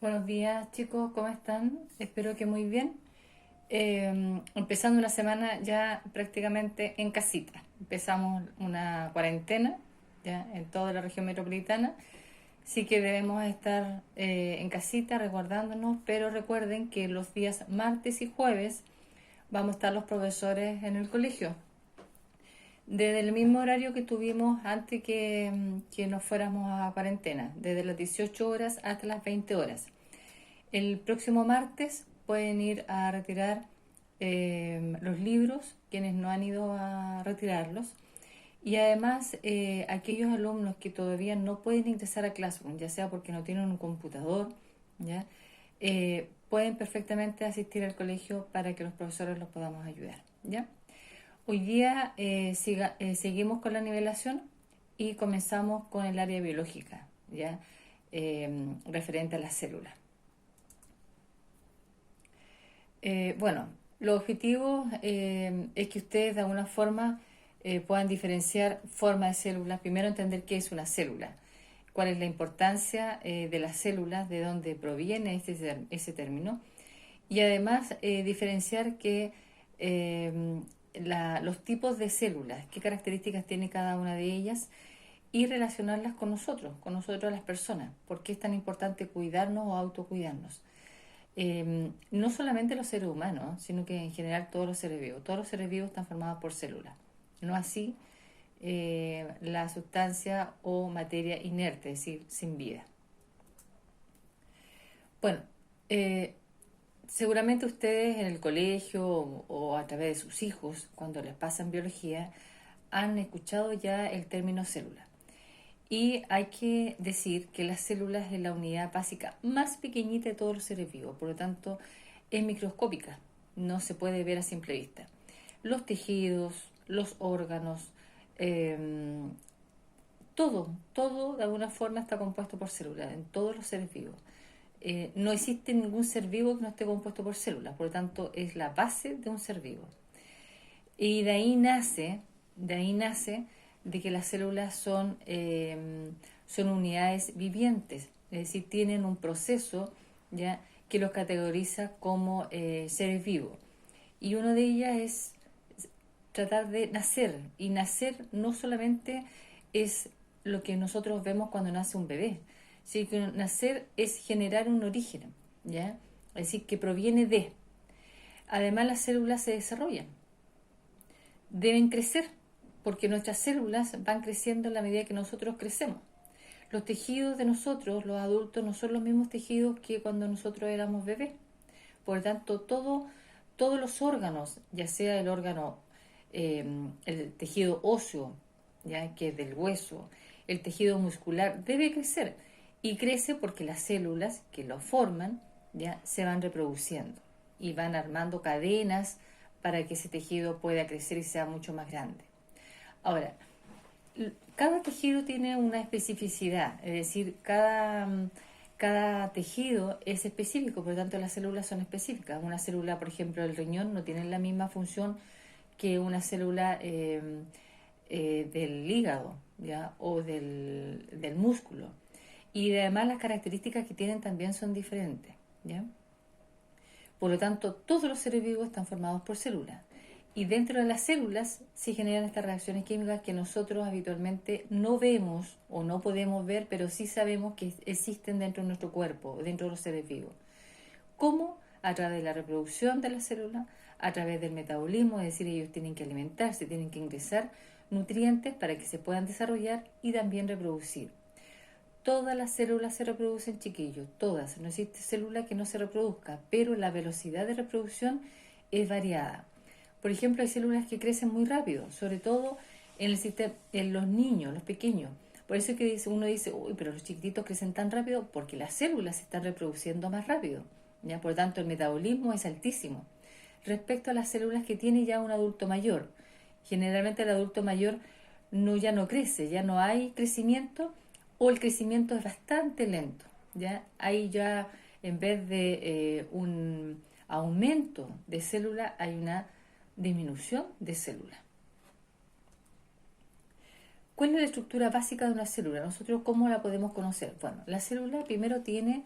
Buenos días chicos, ¿cómo están? Espero que muy bien. Empezando una semana ya prácticamente en casita. Empezamos una cuarentena ya en toda la región metropolitana. Sí que debemos estar en casita resguardándonos, pero recuerden que los días martes y jueves vamos a estar los profesores en el colegio. Desde el mismo horario que tuvimos antes que nos fuéramos a cuarentena, desde las 18 horas hasta las 20 horas. El próximo martes pueden ir a retirar los libros, quienes no han ido a retirarlos. Y además, aquellos alumnos que todavía no pueden ingresar a Classroom, ya sea porque no tienen un computador, ¿ya? Pueden perfectamente asistir al colegio para que los profesores los podamos ayudar, ¿ya? Hoy día seguimos con la nivelación y comenzamos con el área biológica, ¿ya? Referente a las células. Bueno, los objetivos es que ustedes de alguna forma puedan diferenciar forma de células. Primero entender qué es una célula, cuál es la importancia de las células, de dónde proviene ese término. Y además diferenciar los tipos de células, qué características tiene cada una de ellas y relacionarlas con nosotros las personas. ¿Por qué es tan importante cuidarnos o autocuidarnos? No solamente los seres humanos, sino que en general todos los seres vivos. Todos los seres vivos están formados por células. No así la sustancia o materia inerte, es decir, sin vida. Bueno, eh, seguramente ustedes en el colegio o a través de sus hijos, cuando les pasan biología, han escuchado ya el término célula. Y hay que decir que las células es la unidad básica más pequeñita de todos los seres vivos, por lo tanto es microscópica, no se puede ver a simple vista. Los tejidos, los órganos, eh, todo de alguna forma está compuesto por células en todos los seres vivos. No existe ningún ser vivo que no esté compuesto por células, por lo tanto es la base de un ser vivo. Y de ahí nace de que las células son unidades vivientes, es decir, tienen un proceso ya que los categoriza como seres vivos. Y una de ellas es tratar de nacer, y nacer no solamente es lo que nosotros vemos cuando nace un bebé, sino que nacer es generar un origen, ¿ya? Es decir, que proviene de. Además, las células se desarrollan, deben crecer, porque nuestras células van creciendo en la medida que nosotros crecemos. Los tejidos de nosotros, los adultos, no son los mismos tejidos que cuando nosotros éramos bebés. Por lo tanto, todos los órganos, ya sea el órgano, el tejido óseo, ya que es del hueso, el tejido muscular, debe crecer. Y crece porque las células que lo forman ya se van reproduciendo y van armando cadenas para que ese tejido pueda crecer y sea mucho más grande. Ahora, cada tejido tiene una especificidad, es decir, cada tejido es específico, por lo tanto las células son específicas. Una célula, por ejemplo, del riñón no tiene la misma función que una célula del hígado, ¿ya? O del músculo. Y además las características que tienen también son diferentes, ¿ya? Por lo tanto, todos los seres vivos están formados por células. Y dentro de las células se generan estas reacciones químicas que nosotros habitualmente no vemos o no podemos ver, pero sí sabemos que existen dentro de nuestro cuerpo, dentro de los seres vivos. ¿Cómo? A través de la reproducción de las células, a través del metabolismo, es decir, ellos tienen que alimentarse, tienen que ingresar nutrientes para que se puedan desarrollar y también reproducir. Todas las células se reproducen, chiquillos, todas. No existe célula que no se reproduzca, pero la velocidad de reproducción es variada. Por ejemplo, hay células que crecen muy rápido, sobre todo en los niños, los pequeños. Por eso es que uno dice, uy, pero los chiquititos crecen tan rápido porque las células se están reproduciendo más rápido, ¿ya? Por lo tanto, el metabolismo es altísimo. Respecto a las células que tiene ya un adulto mayor, generalmente el adulto mayor ya no crece, ya no hay crecimiento o el crecimiento es bastante lento, ¿ya? Ahí ya en vez de un aumento de célula hay una disminución de célula. ¿Cuál es la estructura básica de una célula? Nosotros, ¿cómo la podemos conocer? Bueno, la célula primero tiene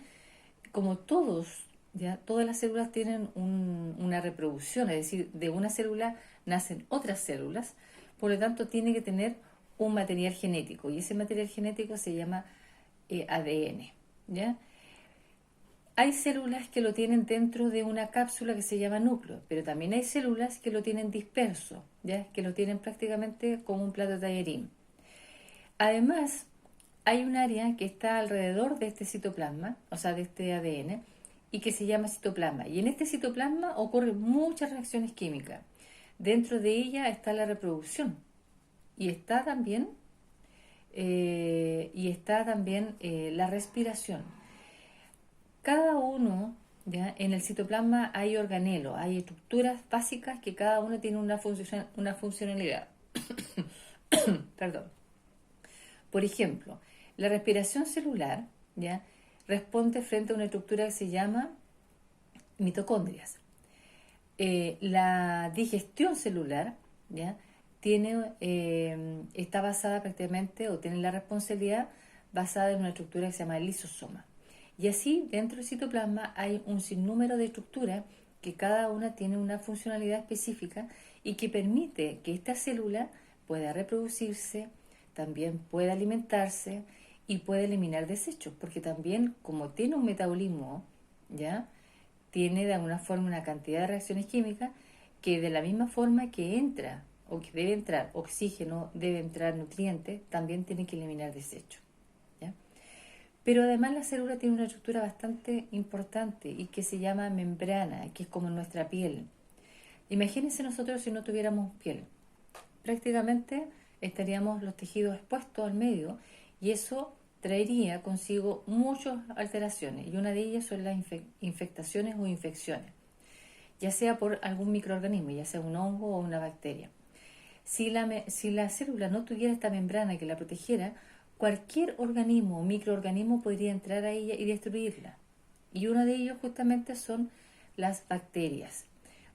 como todos, ¿ya? Todas las células tienen una reproducción, es decir, de una célula nacen otras células, por lo tanto tiene que tener un material genético y ese material genético se llama ADN, ¿ya? Hay células que lo tienen dentro de una cápsula que se llama núcleo, pero también hay células que lo tienen disperso, ¿ya? Que lo tienen prácticamente como un plato de tallarín. Además, hay un área que está alrededor de este citoplasma, o sea, de este ADN, y que se llama citoplasma. Y en este citoplasma ocurren muchas reacciones químicas. Dentro de ella está la reproducción y está también, la respiración. Cada uno, ¿ya? En el citoplasma hay organelos, hay estructuras básicas que cada uno tiene una funcionalidad. Perdón. Por ejemplo, la respiración celular, ¿ya? Responde frente a una estructura que se llama mitocondrias. La digestión celular, ¿ya? Está basada prácticamente o tiene la responsabilidad basada en una estructura que se llama lisosoma. Y así dentro del citoplasma hay un sinnúmero de estructuras que cada una tiene una funcionalidad específica y que permite que esta célula pueda reproducirse, también pueda alimentarse y pueda eliminar desechos, porque también como tiene un metabolismo, ¿ya? Tiene de alguna forma una cantidad de reacciones químicas que de la misma forma que entra o que debe entrar oxígeno, debe entrar nutrientes, también tiene que eliminar desechos, ¿ya? Pero además la célula tiene una estructura bastante importante y que se llama membrana, que es como nuestra piel. Imagínense nosotros si no tuviéramos piel. Prácticamente estaríamos los tejidos expuestos al medio y eso traería consigo muchas alteraciones y una de ellas son las infectaciones o infecciones, ya sea por algún microorganismo, ya sea un hongo o una bacteria. Si la célula no tuviera esta membrana que la protegiera, cualquier organismo o microorganismo podría entrar a ella y destruirla. Y uno de ellos justamente son las bacterias.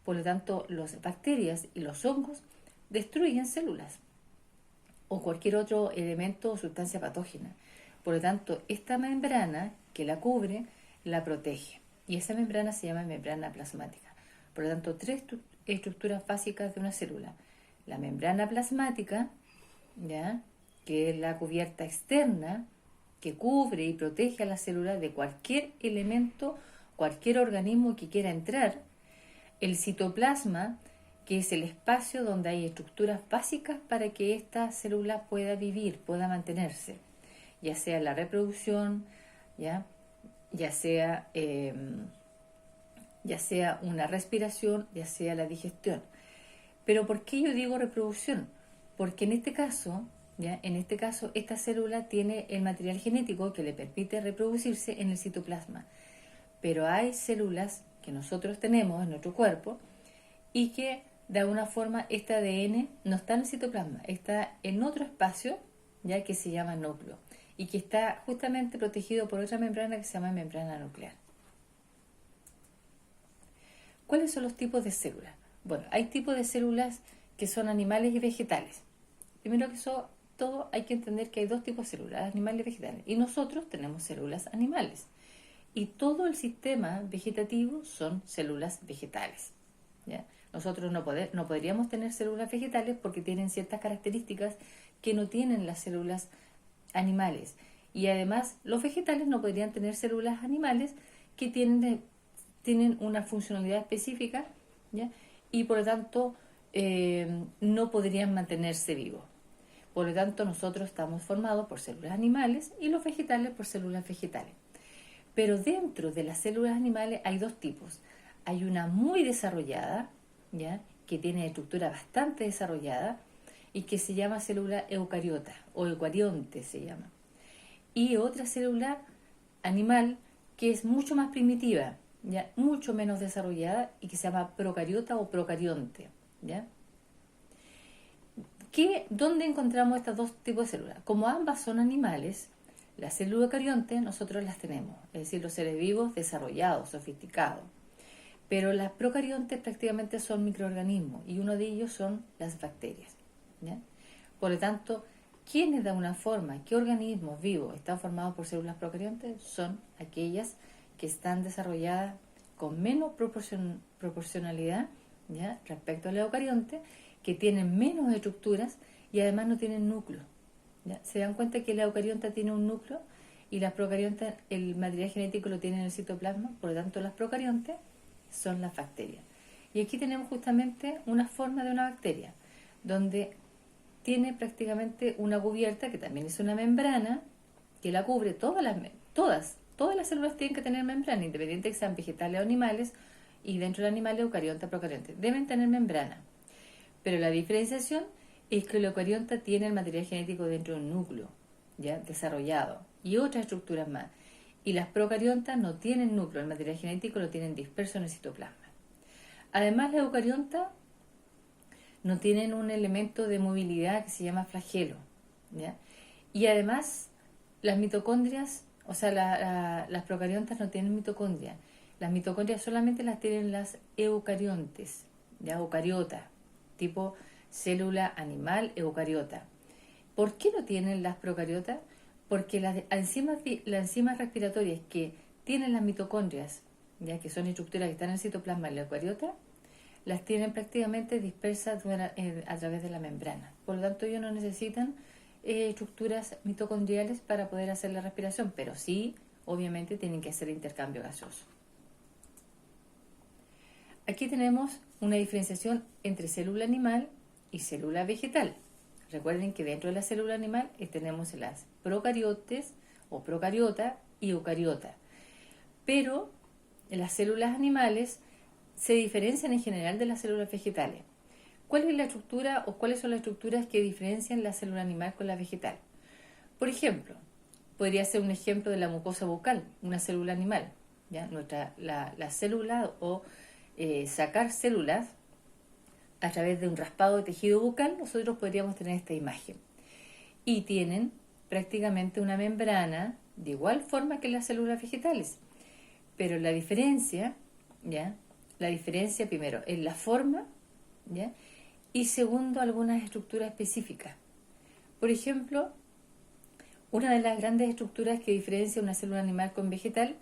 Por lo tanto, las bacterias y los hongos destruyen células o cualquier otro elemento o sustancia patógena. Por lo tanto, esta membrana que la cubre la protege. Y esa membrana se llama membrana plasmática. Por lo tanto, tres estructuras básicas de una célula. La membrana plasmática, ¿ya? Que es la cubierta externa que cubre y protege a la célula de cualquier elemento, cualquier organismo que quiera entrar. El citoplasma, que es el espacio donde hay estructuras básicas para que esta célula pueda vivir, pueda mantenerse, ya sea la reproducción, ya sea una respiración, ya sea la digestión. Pero ¿por qué yo digo reproducción? Porque en este caso, esta célula tiene el material genético que le permite reproducirse en el citoplasma. Pero hay células que nosotros tenemos en nuestro cuerpo y que de alguna forma este ADN no está en el citoplasma, está en otro espacio, ya que se llama núcleo y que está justamente protegido por otra membrana que se llama membrana nuclear. ¿Cuáles son los tipos de células? Bueno, hay tipos de células que son animales y vegetales. Primero que todo hay que entender que hay dos tipos de células, animales y vegetales. Y nosotros tenemos células animales. Y todo el sistema vegetativo son células vegetales, ¿ya? Nosotros no podríamos tener células vegetales porque tienen ciertas características que no tienen las células animales. Y además los vegetales no podrían tener células animales que tienen una funcionalidad específica, ¿ya? Y por lo tanto no podrían mantenerse vivos. Por lo tanto nosotros estamos formados por células animales y los vegetales por células vegetales. Pero dentro de las células animales hay dos tipos. Hay una muy desarrollada, ¿ya? Que tiene estructura bastante desarrollada y que se llama célula eucariota o eucarionte se llama. Y otra célula animal que es mucho más primitiva, ¿ya? Mucho menos desarrollada y que se llama procariota o procarionte, ¿ya? ¿Dónde encontramos estos dos tipos de células? Como ambas son animales, las células eucariontes nosotros las tenemos, es decir, los seres vivos desarrollados, sofisticados. Pero las procariontes prácticamente son microorganismos y uno de ellos son las bacterias, ¿ya? Por lo tanto, qué organismos vivos están formados por células procariontes? Son aquellas que están desarrolladas con menos proporcionalidad, ¿ya?, respecto al eucarionte, que tienen menos estructuras y además no tienen núcleo, ¿ya? Se dan cuenta que la eucarionta tiene un núcleo y las procariontas, el material genético lo tiene en el citoplasma, por lo tanto las procariontes son las bacterias. Y aquí tenemos justamente una forma de una bacteria, donde tiene prácticamente una cubierta, que también es una membrana, que la cubre todas las células tienen que tener membrana, independiente de que sean vegetales o animales, y dentro del animal eucarionta, procarionte, deben tener membrana. Pero la diferenciación es que la eucarionta tiene el material genético dentro del núcleo, ya desarrollado, y otras estructuras más. Y las procariontas no tienen núcleo, el material genético lo tienen disperso en el citoplasma. Además, las eucariontas no tienen un elemento de movilidad que se llama flagelo, ¿ya? Y además, las mitocondrias, o sea, las procariontas no tienen mitocondrias. Las mitocondrias solamente las tienen las eucariontes, ¿ya? Eucariota, tipo célula animal eucariota. ¿Por qué no tienen las procariotas? Porque las enzimas respiratorias que tienen las mitocondrias, ya que son estructuras que están en el citoplasma de la eucariota, las tienen prácticamente dispersas a través de la membrana. Por lo tanto, ellos no necesitan estructuras mitocondriales para poder hacer la respiración, pero sí, obviamente, tienen que hacer intercambio gaseoso. Aquí tenemos una diferenciación entre célula animal y célula vegetal. Recuerden que dentro de la célula animal tenemos las procariotes o procariota y eucariota. Pero las células animales se diferencian en general de las células vegetales. ¿Cuál es la estructura o cuáles son las estructuras que diferencian la célula animal con la vegetal? Por ejemplo, podría ser un ejemplo de la mucosa bucal, una célula animal, ¿ya? La célula o sacar células a través de un raspado de tejido bucal, nosotros podríamos tener esta imagen. Y tienen prácticamente una membrana de igual forma que las células vegetales. Pero la diferencia, ¿ya?, la diferencia primero en la forma, ¿ya?, y segundo, algunas estructuras específicas. Por ejemplo, una de las grandes estructuras que diferencia una célula animal con vegetal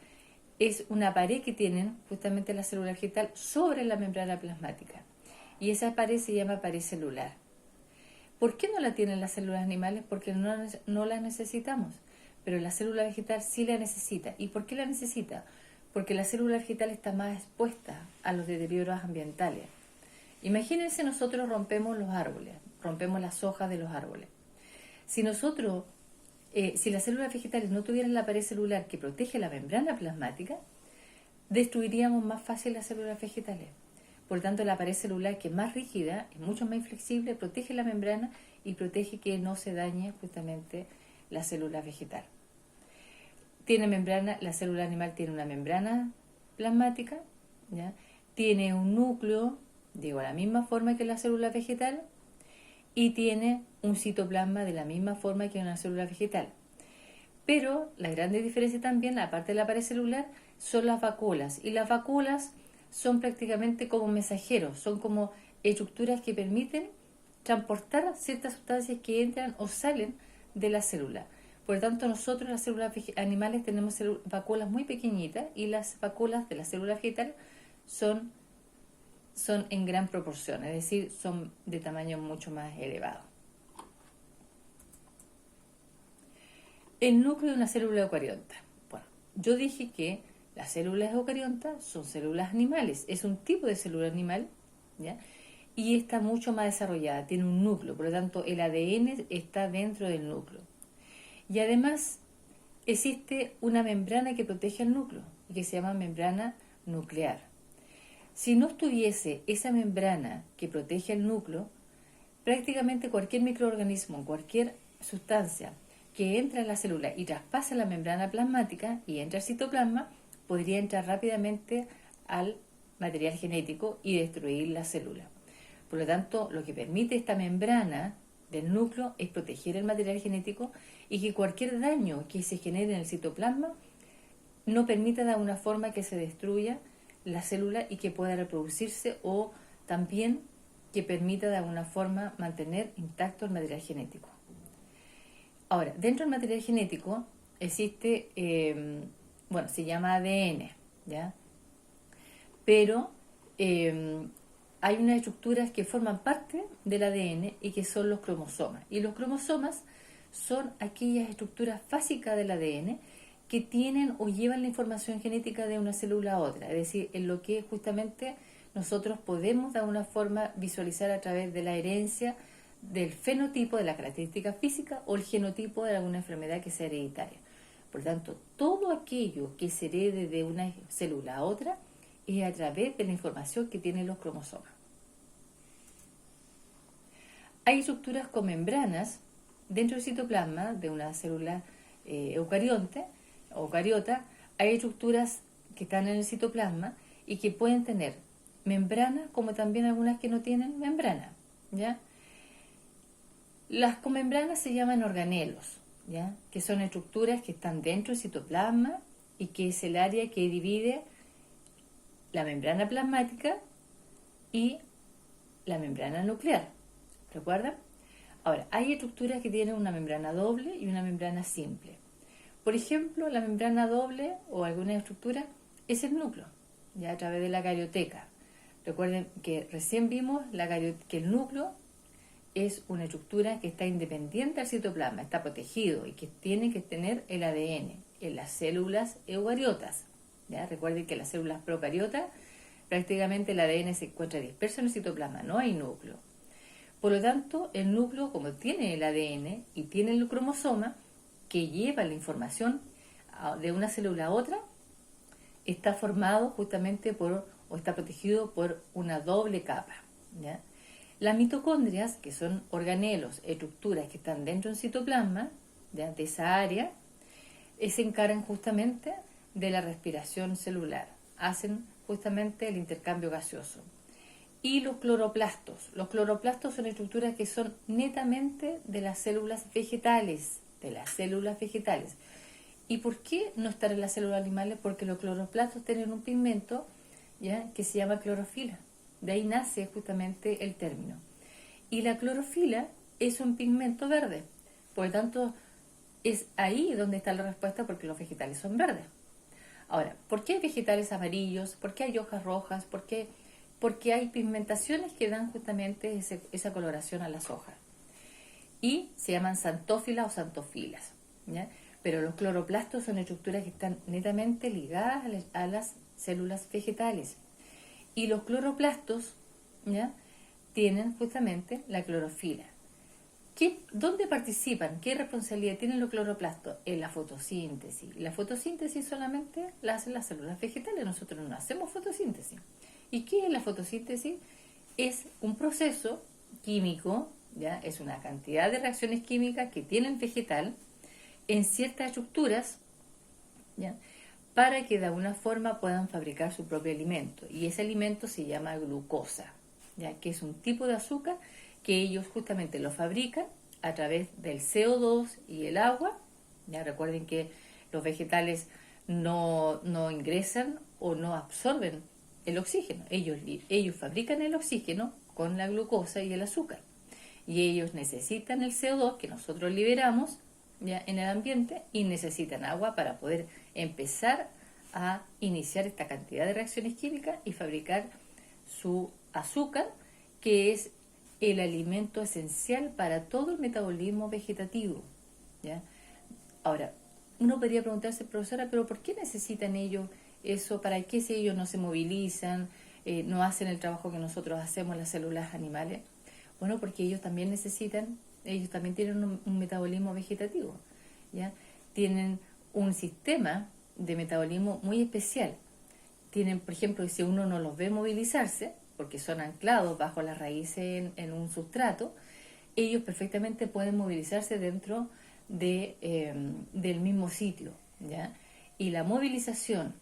es una pared que tienen justamente la célula vegetal sobre la membrana plasmática. Y esa pared se llama pared celular. ¿Por qué no la tienen las células animales? Porque no la necesitamos. Pero la célula vegetal sí la necesita. ¿Y por qué la necesita? Porque la célula vegetal está más expuesta a los deterioros ambientales. Imagínense, nosotros rompemos los árboles, rompemos las hojas de los árboles. Si las células vegetales no tuvieran la pared celular que protege la membrana plasmática, destruiríamos más fácil las células vegetales. Por tanto, la pared celular, que es más rígida, es mucho más inflexible, protege la membrana y protege que no se dañe justamente la célula vegetal. La célula animal tiene una membrana plasmática, ¿ya?, tiene un núcleo, de la misma forma que la célula vegetal, y tiene un citoplasma de la misma forma que una célula vegetal. Pero la gran diferencia también, aparte de la pared celular, son las vacuolas. Y las vacuolas son prácticamente como mensajeros, son como estructuras que permiten transportar ciertas sustancias que entran o salen de la célula. Por lo tanto, nosotros, las células animales, tenemos vacuolas muy pequeñitas y las vacuolas de la célula vegetal son en gran proporción, es decir, son de tamaño mucho más elevado. El núcleo de una célula eucariota. Bueno, yo dije que las células eucariontas son células animales, es un tipo de célula animal, ¿ya?, y está mucho más desarrollada, tiene un núcleo, por lo tanto el ADN está dentro del núcleo. Y además existe una membrana que protege el núcleo, y que se llama membrana nuclear. Si no estuviese esa membrana que protege el núcleo, prácticamente cualquier microorganismo, cualquier sustancia que entra en la célula y traspasa la membrana plasmática y entra al citoplasma, podría entrar rápidamente al material genético y destruir la célula. Por lo tanto, lo que permite esta membrana del núcleo es proteger el material genético y que cualquier daño que se genere en el citoplasma no permita de alguna forma que se destruya la célula y que pueda reproducirse, o también que permita de alguna forma mantener intacto el material genético. Ahora, dentro del material genético existe bueno, se llama ADN, ¿ya? Pero hay unas estructuras que forman parte del ADN y que son los cromosomas. Y los cromosomas son aquellas estructuras básicas del ADN que tienen o llevan la información genética de una célula a otra, es decir, en lo que justamente nosotros podemos de alguna forma visualizar a través de la herencia del fenotipo, de la característica física o el genotipo de alguna enfermedad que sea hereditaria. Por lo tanto, todo aquello que se herede de una célula a otra es a través de la información que tienen los cromosomas. Hay estructuras con membranas dentro del citoplasma de una célula eucariota. Hay estructuras que están en el citoplasma y que pueden tener membrana, como también algunas que no tienen membrana, ¿ya? Las con membranas se llaman organelos, ¿ya? Que son estructuras que están dentro del citoplasma y que es el área que divide la membrana plasmática y la membrana nuclear. ¿Recuerdan? Ahora, hay estructuras que tienen una membrana doble y una membrana simple. Por ejemplo, la membrana doble o alguna estructura es el núcleo, ya a través de la carioteca. Recuerden que recién vimos que el núcleo es una estructura que está independiente del citoplasma, está protegido y que tiene que tener el ADN en las células eucariotas. ¿Ya? Recuerden que las células procariotas prácticamente el ADN se encuentra disperso en el citoplasma, no hay núcleo. Por lo tanto, el núcleo, como tiene el ADN y tiene el cromosoma que lleva la información de una célula a otra, está formado justamente o está protegido por una doble capa, ¿ya? Las mitocondrias, que son organelos, estructuras que están dentro del citoplasma, ¿ya? De esa área, se encargan justamente de la respiración celular, hacen justamente el intercambio gaseoso. Y los cloroplastos son estructuras que son netamente de las células vegetales, ¿Y por qué no están en las células animales? Porque los cloroplastos tienen un pigmento, ¿ya? Que se llama clorofila. De ahí nace justamente el término. Y la clorofila es un pigmento verde. Por lo tanto, es ahí donde está la respuesta, porque los vegetales son verdes. Ahora, ¿por qué hay vegetales amarillos? ¿Por qué hay hojas rojas? Porque hay pigmentaciones que dan justamente esa coloración a las hojas. Y se llaman xantófilas o xantofilas, ¿ya? Pero los cloroplastos son estructuras que están netamente ligadas a las células vegetales. Y los cloroplastos, ¿ya? Tienen justamente la clorofila. ¿Dónde participan? ¿Qué responsabilidad tienen los cloroplastos? En la fotosíntesis. La fotosíntesis solamente la hacen las células vegetales, nosotros no hacemos fotosíntesis. ¿Y qué es la fotosíntesis? Es un proceso químico, ¿ya? Es una cantidad de reacciones químicas que tiene el vegetal en ciertas estructuras, ¿ya? Para que de alguna forma puedan fabricar su propio alimento. Y ese alimento se llama glucosa, ¿ya? Que es un tipo de azúcar que ellos justamente lo fabrican a través del CO2 y el agua. Ya recuerden que los vegetales no ingresan o no absorben el oxígeno. Ellos fabrican el oxígeno con la glucosa y el azúcar. Y ellos necesitan el CO2 que nosotros liberamos, ¿ya? En el ambiente, y necesitan agua para poder empezar a iniciar esta cantidad de reacciones químicas y fabricar su azúcar, que es el alimento esencial para todo el metabolismo vegetativo, ¿ya? Ahora, uno podría preguntarse, profesora, ¿pero por qué necesitan ellos eso? ¿Para qué si ellos no se movilizan, no hacen el trabajo que nosotros hacemos las células animales? Bueno, porque ellos también tienen un metabolismo vegetativo, ¿ya? Tienen un sistema de metabolismo muy especial. Tienen, por ejemplo, si uno no los ve movilizarse, porque son anclados bajo las raíces en un sustrato, ellos perfectamente pueden movilizarse dentro del mismo sitio, ¿ya? Y la movilización,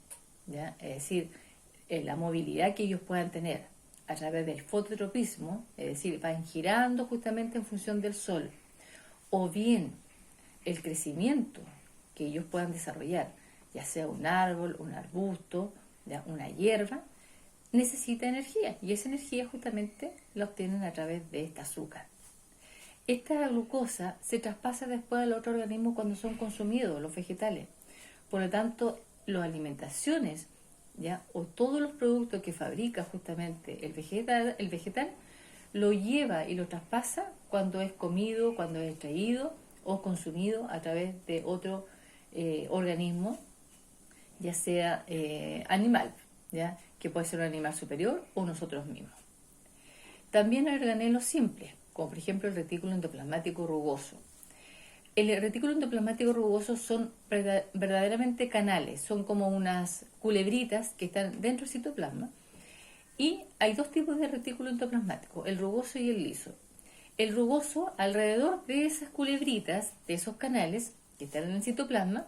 ¿ya? Es decir, la movilidad que ellos puedan tener a través del fototropismo, es decir, van girando justamente en función del sol, o bien el crecimiento que ellos puedan desarrollar, ya sea un árbol, un arbusto, ¿ya? Una hierba, necesita energía, y esa energía justamente la obtienen a través de este azúcar. Esta glucosa se traspasa después al otro organismo cuando son consumidos los vegetales. Por lo tanto, las alimentaciones, ¿ya? O todos los productos que fabrica justamente el vegetal, lo lleva y lo traspasa cuando es comido, cuando es extraído o consumido a través de otro organismo, ya sea animal, ¿ya? Que puede ser un animal superior o nosotros mismos. También hay organelos simples, como por ejemplo el retículo endoplasmático rugoso. El retículo endoplasmático rugoso son verdaderamente canales, son como unas culebritas que están dentro del citoplasma. Y hay dos tipos de retículo endoplasmático, el rugoso y el liso. El rugoso, alrededor de esas culebritas, de esos canales que están en el citoplasma,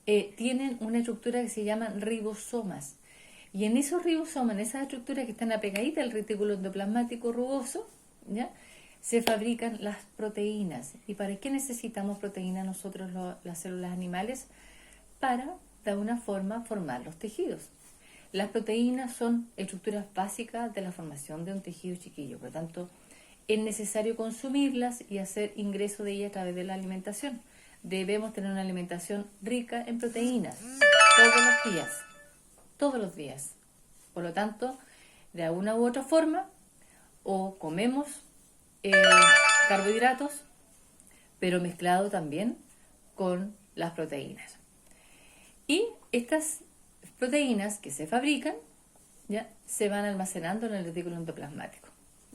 tienen una estructura que se llaman ribosomas. Y en esos ribosomas, en esas estructuras que están apegaditas al retículo endoplasmático rugoso, ¿ya?, se fabrican las proteínas. ¿Y para qué necesitamos proteínas nosotros, las células animales? Para, de alguna forma, formar los tejidos. Las proteínas son estructuras básicas de la formación de un tejido chiquillo, por lo tanto, es necesario consumirlas y hacer ingreso de ellas a través de la alimentación. Debemos tener una alimentación rica en proteínas todos los días. Por lo tanto, de alguna u otra forma, o comemos carbohidratos, pero mezclado también con las proteínas. Y estas proteínas que se fabrican, ya se van almacenando en el retículo endoplasmático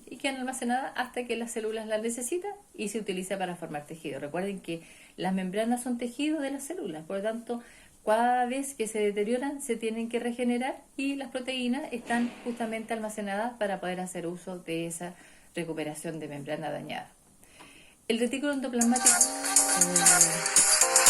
y quedan almacenadas hasta que las células las necesitan y se utiliza para formar tejido. Recuerden que las membranas son tejidos de las células, por lo tanto, cada vez que se deterioran se tienen que regenerar y las proteínas están justamente almacenadas para poder hacer uso de esa recuperación de membrana dañada. El retículo endoplasmático